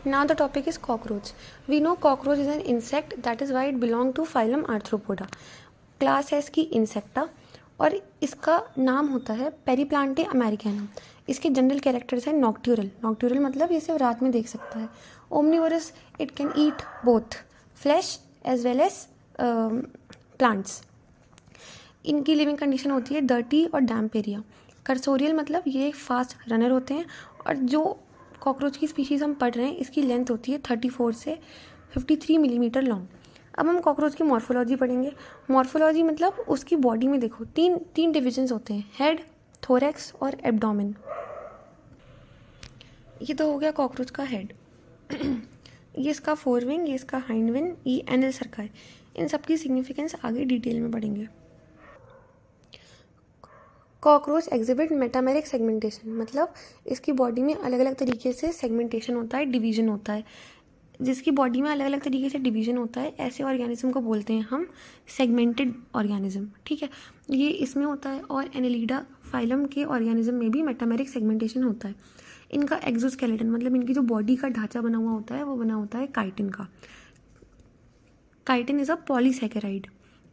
Now the topic is cockroach. We know cockroach is an insect, that is why it belong to phylum Arthropoda. Class है इसकी insecta और इसका नाम होता है पेरीप्लांटे अमेरिकानम. इसके जनरल कैरेक्टर्स हैं नॉक्ट्यूरल. नॉक्ट्यूरल मतलब ये सिर्फ रात में देख सकता है. Omnivorous, it can eat both flesh as well as plants. इनकी लिविंग कंडीशन होती है डर्टी और डैम्प एरिया. कर्सोरियल मतलब ये फास्ट रनर होते हैं. और जो कॉकरोच की स्पीशीज़ हम पढ़ रहे हैं इसकी लेंथ होती है 34 से 53 मिलीमीटर लॉन्ग. अब हम कॉकरोच की मॉर्फोलॉजी पढ़ेंगे. मॉर्फोलॉजी मतलब उसकी बॉडी में देखो तीन डिविजन्स होते हैं, हेड, थोरैक्स और एब्डोमेन. ये तो हो गया कॉकरोच का हेड. ये इसका फोर विंग, ये इसका हाइंड विंग, ये एनल सर्काई. इन सब की सिग्निफिकेंस आगे डिटेल में पढ़ेंगे. कॉकरोच एग्जिबिट मेटामेरिक सेगमेंटेशन मतलब इसकी बॉडी में अलग अलग तरीके से सेगमेंटेशन होता है, डिवीजन होता है. जिसकी बॉडी में अलग अलग तरीके से डिवीजन होता है ऐसे ऑर्गेनिज्म को बोलते हैं हम सेगमेंटेड ऑर्गेनिज्म. ठीक है, ये इसमें होता है. और एनेलिडा फाइलम के ऑर्गेनिज्म में भी मेटामेरिक सेगमेंटेशन होता है. इनका एक्सोस्केलेटन मतलब इनकी जो बॉडी का ढांचा बना हुआ होता है वो बना होता है काइटिन का. Chitin is a polysaccharide.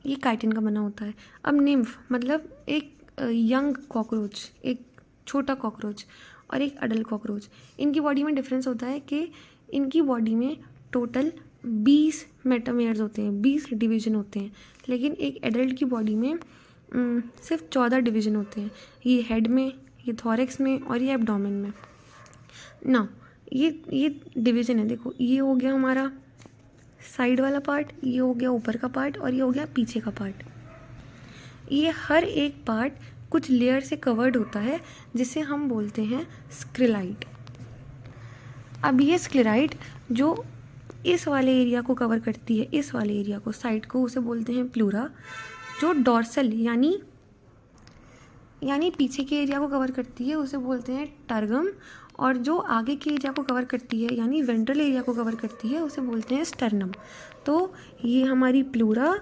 ये काइटिन का बना होता है. अब निम्फ मतलब एक यंग कॉकरोच, एक छोटा कॉकरोच और एक अडल्ट कॉकरोच. इनकी बॉडी में डिफरेंस होता है कि इनकी बॉडी में टोटल 20 मेटामेयर्स होते हैं, 20 डिवीजन होते हैं. लेकिन एक एडल्ट की बॉडी में सिर्फ 14 डिवीजन होते हैं. ये हेड में, ये थॉरैक्स में और ये एब्डोमेन में. ना ये डिवीजन है. देखो ये हो गया हमारा साइड वाला पार्ट, ये हो गया ऊपर का पार्ट और ये हो गया पीछे का पार्ट. ये हर एक पार्ट कुछ लेयर से कवर्ड होता है जिसे हम बोलते हैं स्क्लेराइड. अब ये स्क्लेराइड जो इस वाले एरिया को कवर करती है, इस वाले एरिया को, साइड को, उसे बोलते हैं प्लूरा. जो डॉर्सल यानी पीछे के एरिया को कवर करती है उसे बोलते हैं टर्गम. और जो आगे के एरिया को कवर करती है यानी वेंट्रल एरिया को कवर करती है उसे बोलते हैं स्टर्नम. तो ये हमारी प्लूरा,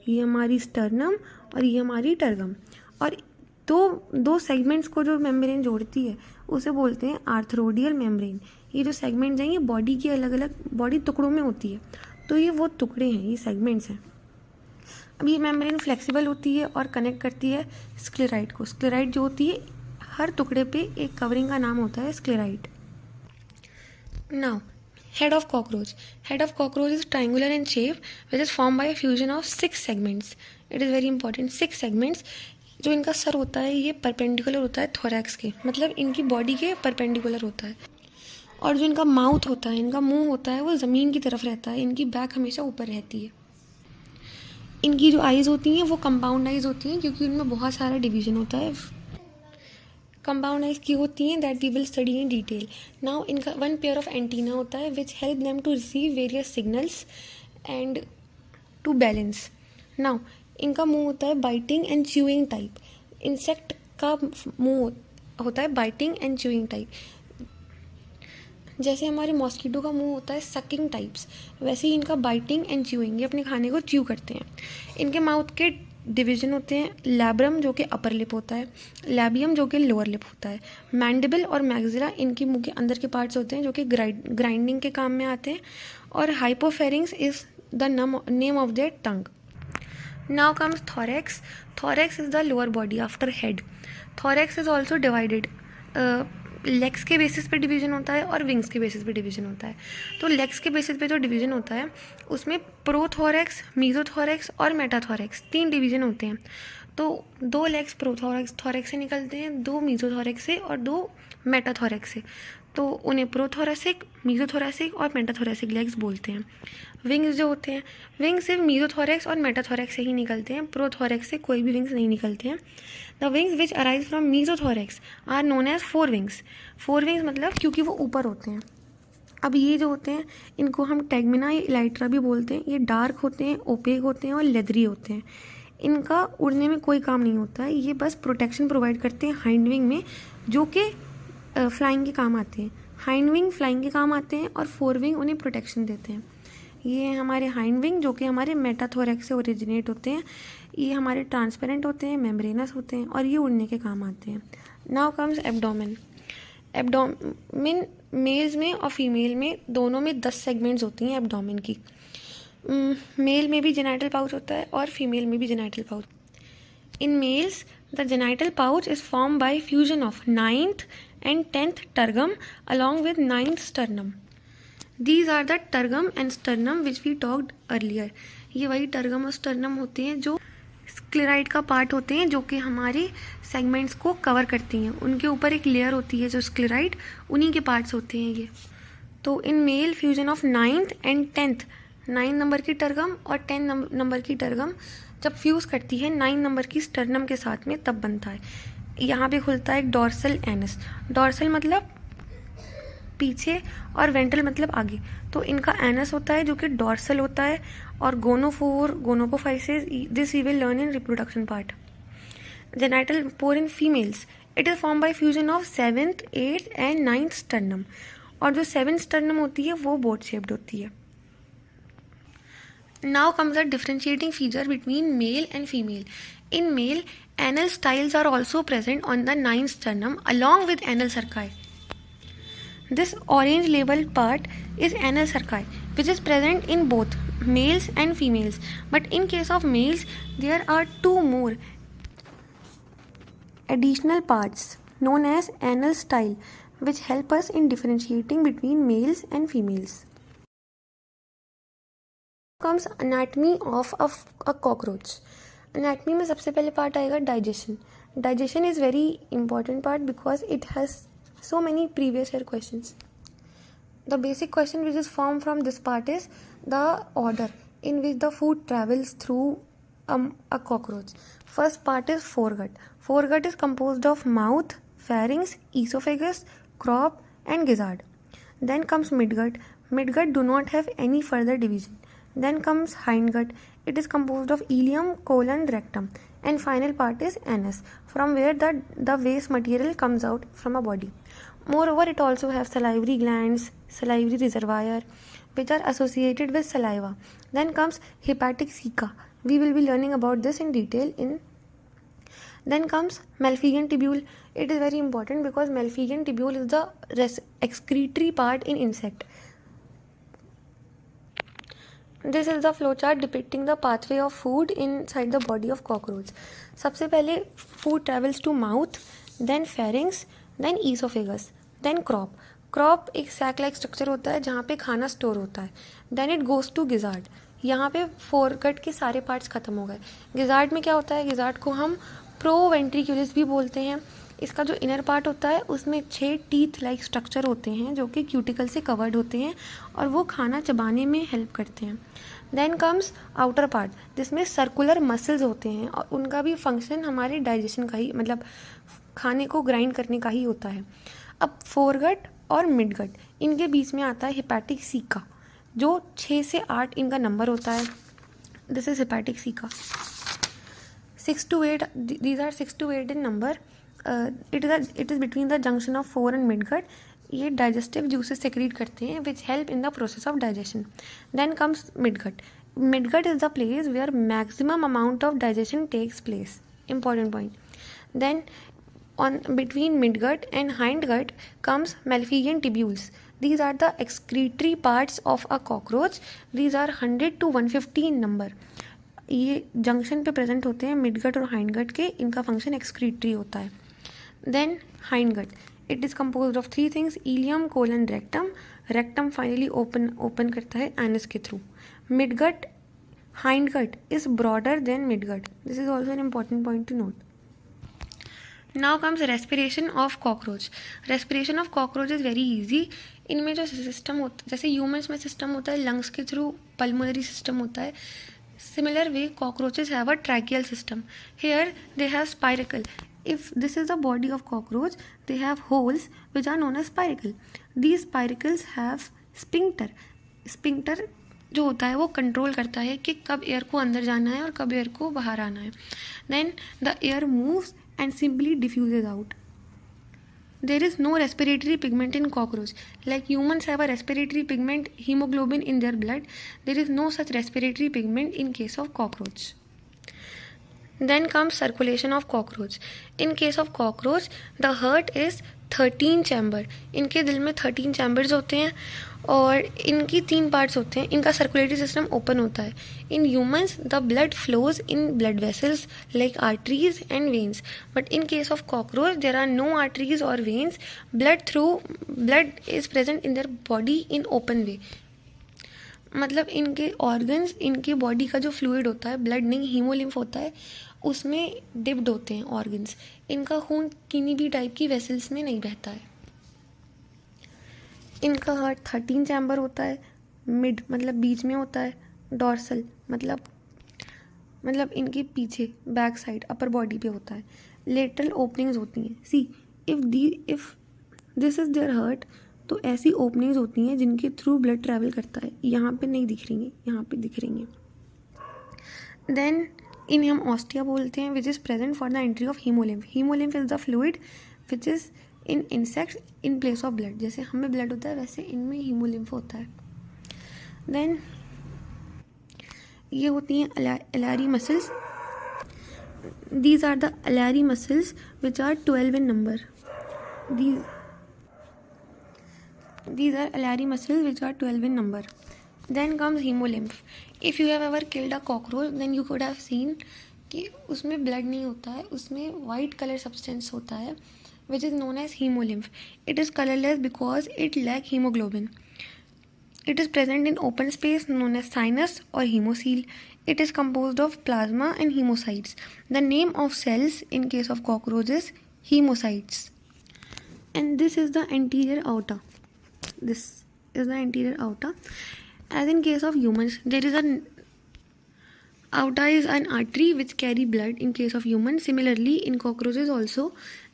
ये हमारी स्टर्नम और ये हमारी टर्गम. और दो सेगमेंट्स को जो मेम्ब्रेन जोड़ती है उसे बोलते हैं आर्थरोडियल मेम्ब्रेन. ये जो सेगमेंट्स हैं ये बॉडी की अलग अलग बॉडी टुकड़ों में होती है. तो ये वो टुकड़े हैं, ये सेगमेंट्स हैं. अब ये मेम्ब्रेन फ्लेक्सिबल होती है और कनेक्ट करती है स्क्लेराइड को. स्क्लेराइड जो होती है हर टुकड़े पे एक कवरिंग का नाम होता है sclereid. Now head of cockroach. Head of cockroach is triangular in shape which is formed by a fusion of 6 segments. It is very important, 6 segments. जो इनका सर होता है ये परपेंडिकुलर होता है थोरैक्स के, मतलब इनकी बॉडी के परपेंडिकुलर होता है. और जो इनका माउथ होता है, इनका मुंह होता है वो ज़मीन की तरफ रहता है. इनकी बैक हमेशा ऊपर रहती है. इनकी जो आइज़ होती हैं वो कंपाउंड आइज़ होती हैं क्योंकि उनमें बहुत सारा डिवीजन होता है. कंपाउंड आइज की होती हैं that we will study in detail. Now इनका 1 पेयर ऑफ एंटीना होता है which help them to receive various signals and to balance. Now इनका मुंह होता है biting and chewing type. Insect का मुंह होता है बाइटिंग एंड च्यूइंग टाइप. जैसे हमारे मॉस्किटो का मुंह होता है सकिंग टाइप्स, वैसे ही इनका बाइटिंग एंड च्यूइंग, ये अपने खाने को च्यू करते हैं. इनके माउथ के डिवीजन होते हैं लैब्रम जो कि अपर लिप होता है, लैबियम जो कि लोअर लिप होता है, मैंडिबल और मैक्सिला इनकी मुंह के अंदर के पार्ट्स होते हैं जो कि ग्राइंडिंग के काम में आते हैं. और हाइपोफेरिंक्स is the name of their tongue. Now comes thorax. Thorax is the lower body after head. Thorax is also divided. Legs के बेसिस पे डिवीजन होता है और विंग्स के बेसिस पे डिवीजन होता है. तो लेग्स के बेसिस पे जो डिवीजन होता है उसमें प्रोथोरैक्स, मीजोथोरैक्स और मेटाथोरैक्स 3 डिवीजन होते हैं. तो 2 लेग्स प्रोथोरैक्स से निकलते हैं, 2 मीजोथोरैक्स से और 2 मेटाथोरैक्स से. तो उन्हें प्रोथोरैसिक, मीजोथोरैसिक और मेटाथोरैसिक लेग्स बोलते हैं. विंग्स जो होते हैं, विंग्स सिर्फ मीजोथोरैक्स और मेटाथोरैक्स से ही निकलते हैं, प्रोथोरैक्स से कोई भी विंग्स नहीं निकलते हैं. The wings which arise from mesothorax are known as 4 wings. 4 wings मतलब क्योंकि वो ऊपर होते हैं. अब ये जो होते हैं इनको हम टैगमिना या इलाइट्रा भी बोलते हैं. ये डार्क होते हैं, ओपेक होते हैं और लेदरी होते हैं. इनका उड़ने में कोई काम नहीं होता है, ये बस प्रोटेक्शन प्रोवाइड करते हैं हाइंड विंग में जो कि फ्लाइंग के काम आते हैं. हाइंड विंग फ्लाइंग के काम आते हैं और 4 विंग उन्हें प्रोटेक्शन देते हैं. ये हैं हमारे हाइंड विंग जो कि हमारे मेटाथोरैक्स से ओरिजिनेट होते हैं. ये हमारे ट्रांसपेरेंट होते हैं, मेम्ब्रेनस होते हैं और ये उड़ने के काम आते हैं. Now comes abdomen. Abdomen males में और फीमेल में दोनों में 10 सेगमेंट्स होती हैं एब्डोमेन की. मेल में भी जेनाइटल पाउच होता है और फीमेल में भी genital pouch. In males the genital pouch is form by fusion of 9th and 10th tergum along with 9th sternum. These are the tergum and sternum which we talked earlier. ये वही tergum और sternum होते हैं जो sclereid का part होते हैं, जो कि हमारे सेगमेंट्स को कवर करती हैं. उनके ऊपर एक लेयर होती है जो स्क्लेराइड, उन्हीं के पार्ट्स होते हैं ये. तो in male fusion of 9th and 10th, 9 number की टर्गम और 10 नंबर की टर्गम जब फ्यूज़ करती है 9 नंबर की स्टर्नम के साथ में, तब बनता है. यहाँ पे खुलता है एक डॉर्सल एनस. डॉर्सल मतलब पीछे और वेंट्रल मतलब आगे. तो इनका एनस होता है जो कि डॉर्सल होता है. और gonapophysis, this we will learn in reproduction part. Genital pore in females, it is form by fusion of 7th, 8th and 9th sternum. और जो 7th स्टर्नम होती है वो बोट शेप्ड होती है. Now comes the differentiating feature between male and female. In male, anal styles are also present on the 9th sternum along with anal cerci. This orange labeled part is anal cerci, which is present in both males and females. But in case of males, there are 2 more additional parts known as anal style, which help us in differentiating between males and females. Comes anatomy of a cockroach. Anatomy में सबसे पहले part आएगा digestion. Digestion is very important part because it has so many previous year questions. The basic question which is formed from this part is the order in which the food travels through a cockroach. First part is foregut. Foregut is composed of mouth, pharynx, esophagus, crop and gizzard. Then comes midgut. Midgut do not have any further division. Then comes hindgut. It is composed of ileum, colon, rectum. And final part is anus, from where the waste material comes out from a body. Moreover, it also has salivary glands, salivary reservoir, which are associated with saliva. Then comes hepatic ceca. We will be learning about this in detail. Then comes Malpighian tubule. It is very important because Malpighian tubule is the excretory part in insect. This is the flowchart depicting the pathway of food inside the body of cockroach. सबसे पहले food travels to mouth, then pharynx, then esophagus, then crop. Crop एक sac like structure होता है जहाँ पे खाना store होता है. Then it goes to gizzard. यहाँ पे foregut के सारे parts खत्म हो गए. gizzard में क्या होता है? gizzard को हम proventriculus भी बोलते हैं. इसका जो इनर पार्ट होता है उसमें 6 टीथ लाइक स्ट्रक्चर होते हैं जो कि क्यूटिकल से कवर्ड होते हैं और वो खाना चबाने में हेल्प करते हैं. देन कम्स आउटर पार्ट जिसमें सर्कुलर मसल्स होते हैं और उनका भी फंक्शन हमारे डाइजेशन का ही, मतलब खाने को ग्राइंड करने का ही होता है. अब फोरगट और मिडगट इनके बीच में आता है हिपैटिक सीका जो 6 से 8 इनका नंबर होता है. This is hepatic caeca. 6 to 8, these are 6 to 8 in number. It is between the junction of fore and midgut. ये digestive juices secrete करते हैं which help in the process of digestion. Then comes midgut. Midgut is the place where maximum amount of digestion takes place. Important point. Then on between midgut and hindgut comes Malpighian tubules. These are the excretory parts of a cockroach. These are 100 to 150 in number. ये junction पे present होते हैं midgut और hindgut के. इनका function excretory होता है. Then hindgut, it is composed of 3 things, ileum, colon, rectum. Rectum finally open करता है एनस के through. Midgut, hindgut is broader than midgut. This is also an important point to note. Now comes respiration of cockroach. Respiration of cockroach is very easy. इनमें जो system होता है, जैसे humans में system होता है लंग्स के थ्रू पल्मोनरी सिस्टम होता है, similar way cockroaches have a tracheal system. Here they have spiracle. If this is the body of cockroach, they have holes which are known as spiracle. These spiracles have sphincter. Sphincter जो होता है वो control करता है कि कब air को अंदर जाना है और कब एयर को बाहर आना है. Then the air moves and simply diffuses out. There is no respiratory pigment in cockroach. Like humans have a respiratory pigment, hemoglobin, in their blood. There is no such respiratory pigment in case of cockroach. Then comes circulation of cockroach. In case of cockroach, the heart is 13 chamber, इनके दिल में 13 chambers होते हैं और इनकी 3 parts होते हैं. इनका सर्कुलेटरी सिस्टम ओपन होता है. In humans the blood flows in blood vessels like arteries and veins, but in case of cockroach there are no arteries और veins. Blood is present in their body in open way. मतलब इनके organs, इनके body का जो fluid होता है, blood नहीं haemolymph होता है, उसमें डिप्ड होते हैं ऑर्गन्स. इनका खून किन्हीं भी टाइप की वेसल्स में नहीं बहता है. इनका हार्ट 13 चैम्बर होता है. मिड मतलब बीच में होता है. डॉर्सल मतलब इनके पीछे बैक साइड अपर बॉडी पे होता है. लेटरल ओपनिंग्स होती हैं. See if this is their heart, तो ऐसी ओपनिंग्स होती हैं जिनके थ्रू ब्लड ट्रैवल करता है. यहाँ पे नहीं दिख रही हैं, यहाँ पे दिख रही हैं. देन इन्हें हम ऑस्टिया बोलते हैं, which is present for the entry of haemolymph. Haemolymph is the fluid which is in insects in place of blood. जैसे हमें ब्लड होता है वैसे इनमें हीमोलिम्फ होता है. देन ये होती हैं alary muscles. These are the alary muscles which are 12 in number. These are alari muscles which are 12 in number. Then comes hemolymph. If you have ever killed a cockroach, then you could have seen कि उसमें blood नहीं होता है, उसमें white color substance होता है which is known as hemolymph. It is colorless because it lacks hemoglobin. It is present in open space known as sinus or hemocoel. It is composed of plasma and hemocytes. The name of cells in case of cockroach is hemocytes. And this is the anterior aorta. This is the anterior aorta. As in case of humans, there is aorta is an artery which carry blood in case of humans. Similarly, in cockroaches also,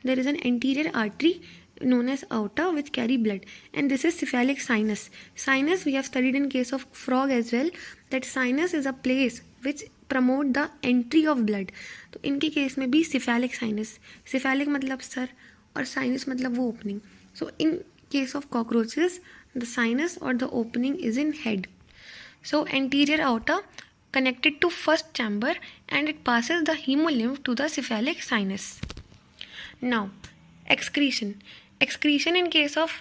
there is an anterior artery known as aorta which carry blood, and this is cephalic sinus. Sinus we have studied in case of frog as well, that sinus is a place which promote the entry of blood. तो इनके case में भी cephalic sinus, cephalic मतलब sir और sinus मतलब वो opening. So in case of cockroaches, the sinus or the opening is in head. So anterior aorta connected to first chamber and it passes the hemolymph to the cephalic sinus. Now excretion in case of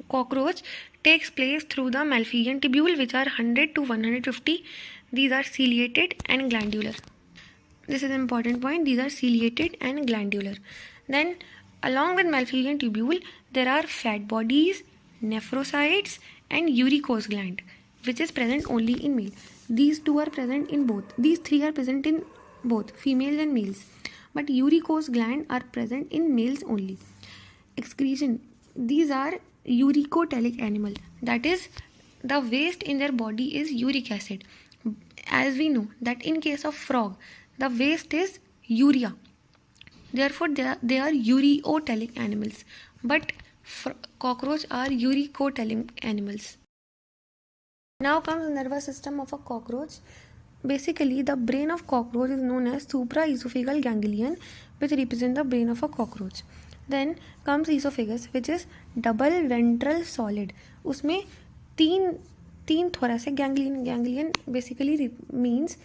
cockroach takes place through the malpighian tubule, which are 100 to 150. These are ciliated and glandular. This is an important point. These are ciliated and glandular. Then along with malpighian tubule, there are fat bodies, nephrocytes and uricose gland, which is present only in male. These two are present in both. These three are present in both females and males, but uricose gland are present in males only. Excretion. These are uricotelic animal. That is, the waste in their body is uric acid. As we know that in case of frog, the waste is urea. Therefore, they are ureotelic animals. But cockroach are uricotelic animals. Now comes nervous system of a cockroach. Basically, the brain of cockroach is known as supraesophageal ganglion, which represent the brain of a cockroach. Then comes esophagus, which is double ventral solid. उसमें तीन thoracic ganglion. Ganglion basically means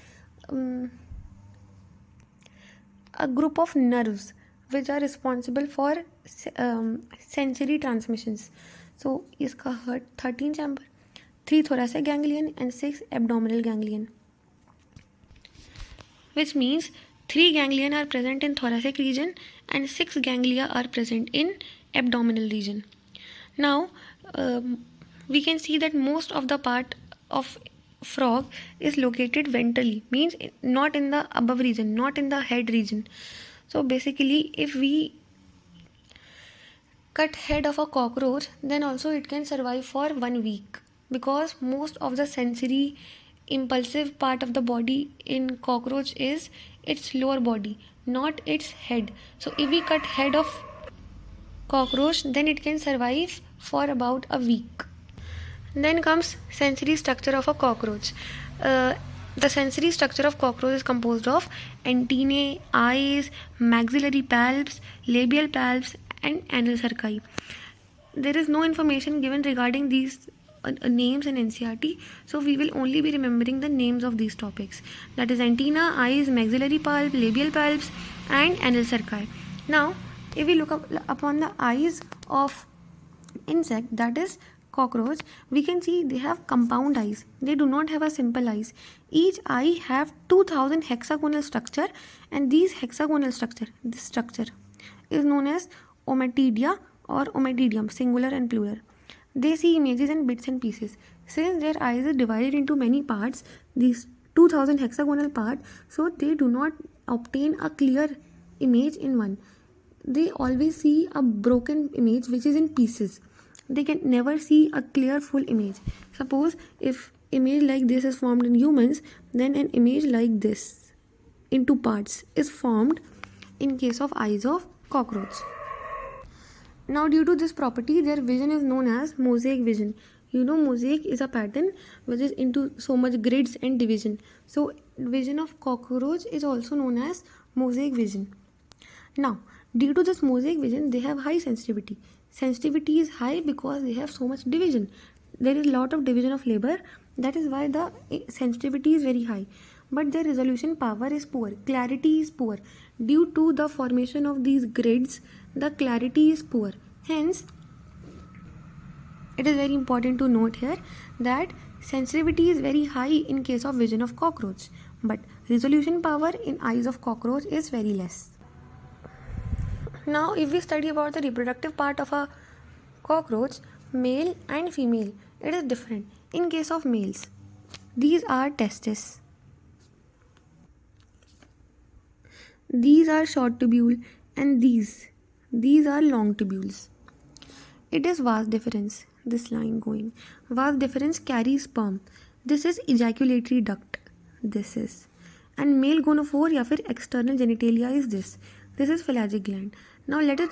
a group of nerves which are responsible for sensory transmissions. So इसका heart 13 chamber, 3 thoracic ganglion and 6 abdominal ganglion, which means 3 ganglion are present in thoracic region and 6 ganglia are present in abdominal region. Now we can see that most of the part of frog is located ventrally, means not in the above region, not in the head region. So basically, if we cut head of a cockroach, then also it can survive for 1 week, because most of the sensory impulsive part of the body in cockroach is its lower body, not its head. So if we cut head of cockroach, then it can survive for about a week. Then comes sensory structure of a cockroach. The sensory structure of cockroach is composed of antennae, eyes, maxillary palps, labial palps and anal cerci. There is no information given regarding these names in NCERT, so we will only be remembering the names of these topics, that is antenna, eyes, maxillary palp, labial palps and anal cerci. Now If we look upon the eyes of insect, that is cockroach, we can see they have compound eyes. They do not have a simple eyes. Each eye have 2000 hexagonal structure, and these hexagonal structure, this structure is known as ommatidia or ommatidium, singular and plural. They see images in bits and pieces. Since their eyes are divided into many parts, these 2000 hexagonal parts, so they do not obtain a clear image in one. They always see a broken image which is in pieces. They can never see a clear full image. Suppose if image like this is formed in humans, then an image like this in two parts is formed in case of eyes of cockroach. Now due to this property, their vision is known as mosaic vision. You know, mosaic is a pattern which is into so much grids and division. So vision of cockroach is also known as mosaic vision. Now due to this mosaic vision, they have high sensitivity. Sensitivity is high because they have so much division. There is a lot of division of labor. That is why the sensitivity is very high. But their resolution power is poor. Clarity is poor. Due to the formation of these grids, the clarity is poor. Hence, it is very important to note here that sensitivity is very high in case of vision of cockroach, but resolution power in eyes of cockroach is very less. Now, if we study about the reproductive part of a cockroach, male and female, it is different. In case of males, these are testes. These are short tubule, and these are long tubules. It is vas deferens, this line going. Vas deferens carries sperm. This is ejaculatory duct. This is. And male gonophore या फिर external genitalia is this. This is pelagic gland. Now let us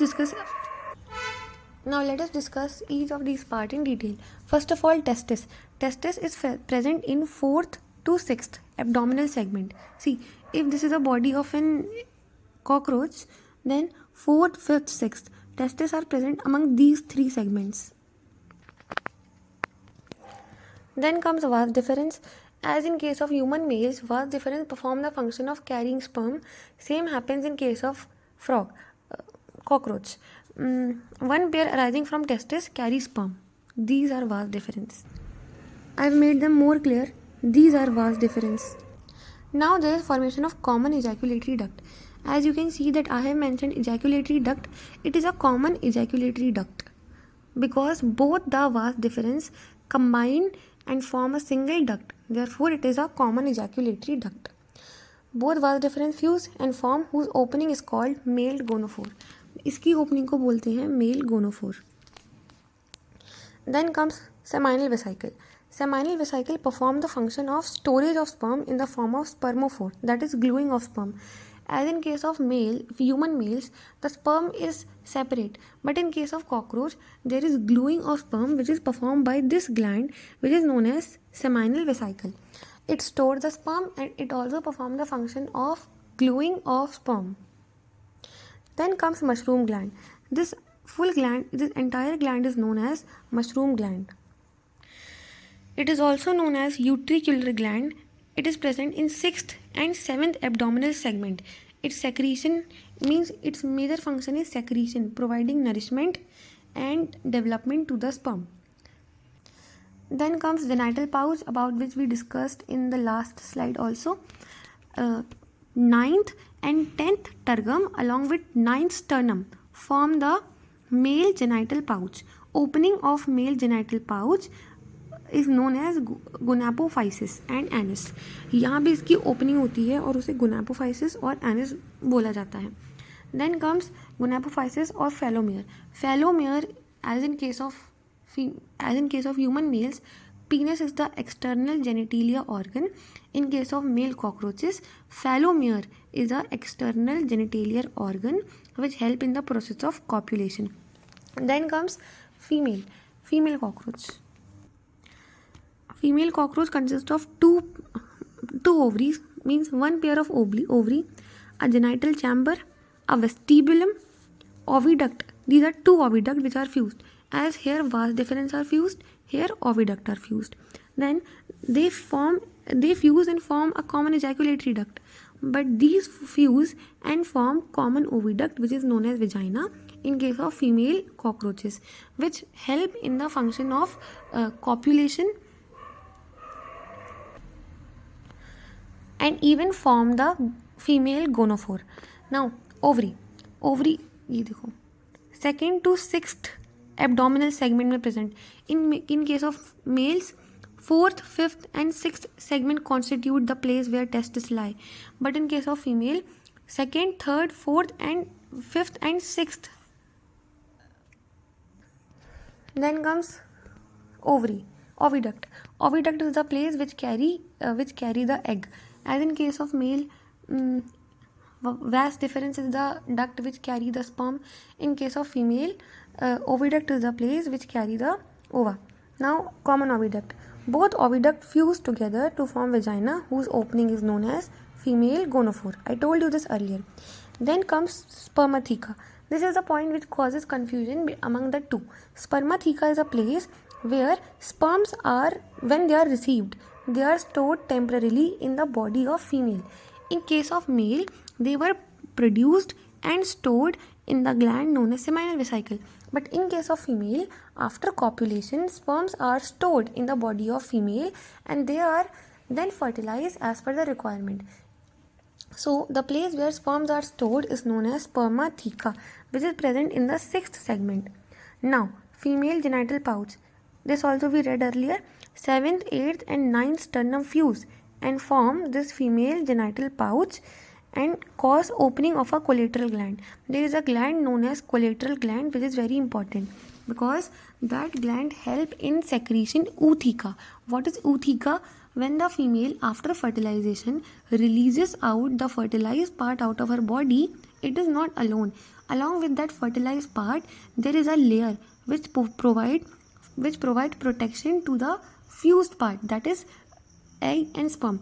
discuss each of these parts in detail. First of all, testis. Testis is present in 4th to 6th abdominal segment. See, if this is a body of an cockroach, then 4th, 5th, 6th testes are present among these 3 segments. Then comes vas deferens. As in case of human males, vas deferens perform the function of carrying sperm. Same happens in case of cockroach. One pair arising from testis carries sperm. These are vas deferens. I have made them more clear. These are vas deferens. Now there is formation of common ejaculatory duct. As you can see that I have mentioned ejaculatory duct. It is a common ejaculatory duct because both the vas deferens combine and form a single duct. Therefore, it is a common ejaculatory duct. Both vas deferens fuse and form whose opening is called male gonophore. इसकी opening को बोलते हैं male gonophore. Then comes seminal vesicle. Seminal vesicle perform the function of storage of sperm in the form of spermophore, that is gluing of sperm. As in case of human males, the sperm is separate. But in case of cockroach, there is gluing of sperm which is performed by this gland which is known as seminal vesicle. It stores the sperm and it also performs the function of gluing of sperm. Then comes mushroom gland. This entire gland is known as mushroom gland. It is also known as utricular gland. It is present in 6th and 7th abdominal segment. Its secretion means its major function is secretion, providing nourishment and development to the sperm. Then comes genital pouch, about which we discussed in the last slide also. 9th and 10th tergum along with 9th sternum form the male genital pouch. Opening of male genital pouch is known as gonapophysis and anus. यहाँ भी इसकी opening होती है और उसे gonapophysis और anus बोला जाता है. Then comes gonapophysis or phallomere. Phallomere, as in case of human males, penis is the external genitalia organ. In case of male cockroaches, phallomere is the external genitalia organ which help in the process of copulation. Then comes female cockroach. Female cockroach consists of two ovaries, means one pair of ovary, a genital chamber, a vestibulum, oviduct. These are two oviduct which are fused. As here vas deferens are fused, here oviduct are fused. Then they fuse and form a common ejaculatory duct. but these fuse and form common oviduct which is known as vagina in case of female cockroaches, which help in the function of copulation and even form the female gonophore. Now ovary ये देखो second to sixth abdominal segment में present. In case of males, fourth, fifth and sixth segment constitute the place where testes lie, but in case of female, second, third, fourth and fifth and sixth. Then comes ovary, oviduct. Oviduct is the place which carry the egg. As in case of male, vas deferens is the duct which carry the sperm. In case of female, oviduct is the place which carry the ova. Now common oviduct. Both oviduct fuse together to form vagina, whose opening is known as female gonophore. I told you this earlier. Then comes spermatheca. This is the point which causes confusion among the two. Spermatheca is a place where sperms are, when they are received, they are stored temporarily in the body of female. In case of male, they were produced and stored in the gland known as seminal vesicle. But in case of female, after copulation, sperms are stored in the body of female and they are then fertilized as per the requirement. So the place where sperms are stored is known as spermatheca, which is present in the sixth segment. Now, female genital pouch. This also we read earlier. 7th, 8th and 9th sternum fuse and form this female genital pouch and cause opening of a collateral gland. There is a gland known as collateral gland which is very important because that gland help in secretion ootheca. What is ootheca? When the female after fertilization releases out the fertilized part out of her body, it is not alone. Along with that fertilized part, there is a layer which provide protection to the fused part, that is egg and sperm.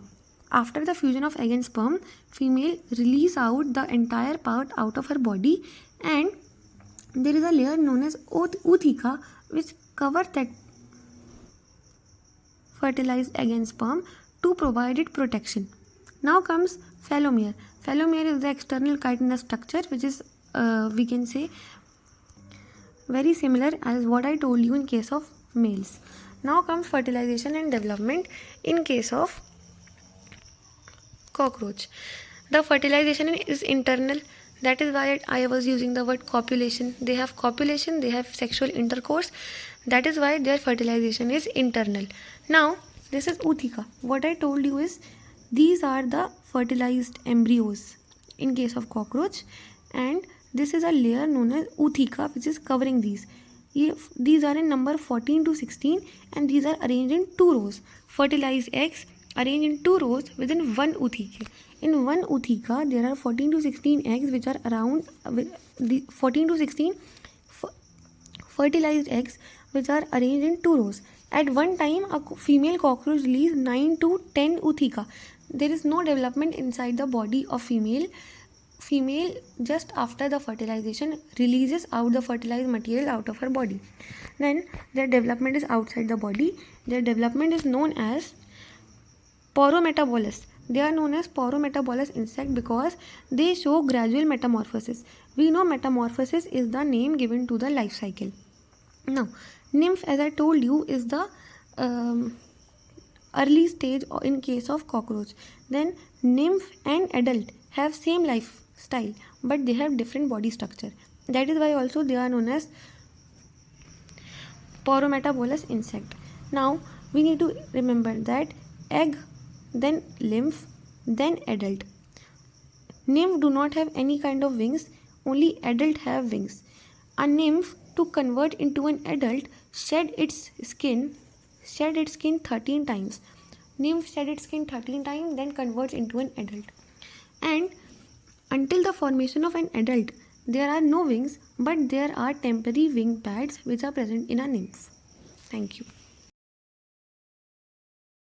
After the fusion of egg and sperm, female release out the entire part out of her body and there is a layer known as ootheca which covers that fertilized egg and sperm to provide it protection. Now comes phelomere. Phelomere is the external chitinous structure which is we can say very similar as what I told you in case of males. Now comes fertilization and development in case of cockroach. The fertilization is internal. That is why I was using the word copulation. They have copulation, they have sexual intercourse. That is why their fertilization is internal. Now, this is ootheca. What I told you is these are the fertilized embryos in case of cockroach and this is a layer known as ootheca which is covering these. These are in number 14 to 16 and these are arranged in 2 rows. Fertilized eggs arranged in 2 rows within one ootheca. In one ootheca, there are 14 to 16 eggs which are around the 14 to 16 fertilized eggs which are arranged in 2 rows. At one time, a female cockroach releases 9 to 10 ootheca. There is no development inside the body of female. Female just after the fertilization releases out the fertilized material out of her body. Then their development is outside the body. Their development is known as porometabolous. They are known as porometabolous insect because they show gradual metamorphosis. We know metamorphosis is the name given to the life cycle. Now, nymph, as I told you, is the early stage in case of cockroach. Then nymph and adult have same lifestyle but they have different body structure. That is why also they are known as porometabolous insect. Now we need to remember that egg, then lymph, then adult. Nymph do not have any kind of wings, only adult have wings. A nymph to convert into an adult shed its skin 13 times. Nymph shed its skin 13 times then converts into an adult. And until the formation of an adult, there are no wings but there are temporary wing pads which are present in a nymph. Thank you.